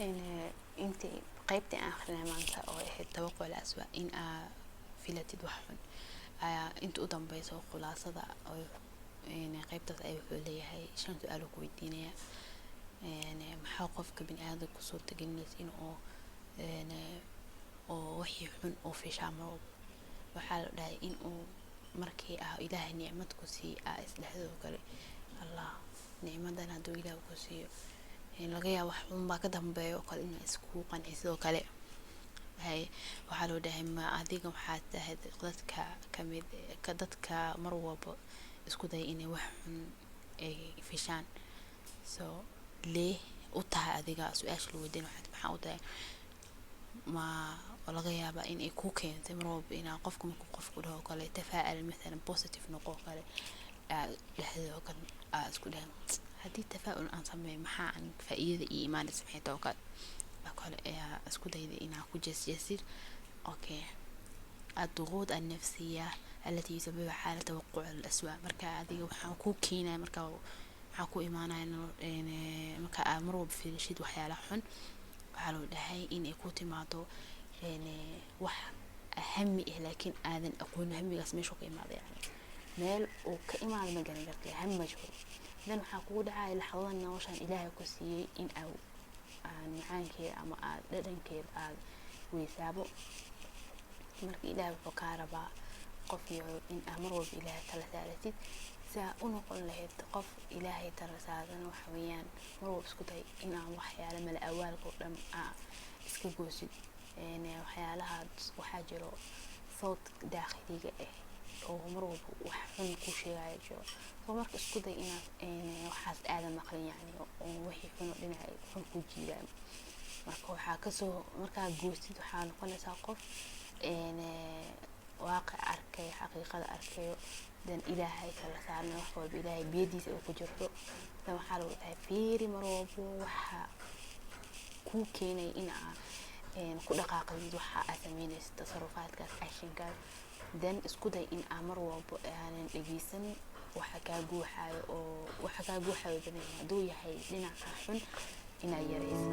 انت قيبتي آخرنا maanta oo ahayd tawaqqul aswa in aa filatid wax xun inta u dambayso khulaasada oo qaybtaas ay wuxuu leeyahay 5 su'aal oo ku weydiinaya maxaa qofka bini'aadamku soo tagelinaysa in oo wixii xun oo fiishamo waxaa la dhahay in uu markii ilaahay nicmad ku sii isdhaxdo kale allah nicmadan haduu ilaahay ku siiyo laga yaabo wax xun baa ka dambeeyo kale in isku qanciso kale waxaa loo dhahay ma adiga waxaad tahay dadka kamid ka dadka mar walba isku day inay wax xun ay fiishaan so lee u tahay adiga su'aasha loo weydiin maxaa u tahay ma laga yaabaa in ay ku keentay mar walba in qofku dhaho kale tafaa'ul مثلا positive noqo kale dhaxdo kan isku dhahay hadii tafaa'ul aan sameeyo maxaa aan faa'iido iyo iimaan sameeyay kale kale isku dayday in aan ku jeesjeesid okay الضغوط النفسية التي يسببها حالة توقع الأسوأ marka adiga waxaan ku keenay marka waxaa ku imaanaya marka amro fiilashid waxyaalo xun waxaa loo dhahay in ay ku timaado wax ahami laakiin aadan aqoon hamigaas meesha ka imaado meel oo ka imaado ma garan kartay hamma jiro dan waxaa kugu dhacay laxadan noloshan ilaahay ku siiyay in aan macaankeeda ama dhadhankeeda aad weysaabo marka ilaahay wuxuu ka rabaa qof iyo in amar walba ilaahay tala saaratid saa u noqon lahayd qof ilaahay tala saaran wax weeyaan mar walba isku day in aan waxyaalo mala awaalka oo dhan iska goosid waxyaalaha waxaa jiro صوت داخلي oo mar walba wax xun ku sheegay jiro soo marka isku day in waxaas aad maqlin yani oo wixii xun dhinaca xun ku jiray marka waxa ka soo marka goosid waxa noqonaysaa qof واقع arkay xaqiiqada arkayo dan ilaahay kala saarna wax walba ilaahay beediisa uu ku jiro dan waxa loo tahay fiiri mar walba waxa ku keenay in ku dhaqaaqid waxa aad sameynayso tasarrufaadkaas actionkaas dan isku day in mar walba aanan dhageysan waxa ka guuxayo oo waxa ka guuxayo haduu yahay dhinaca xun ina yareyso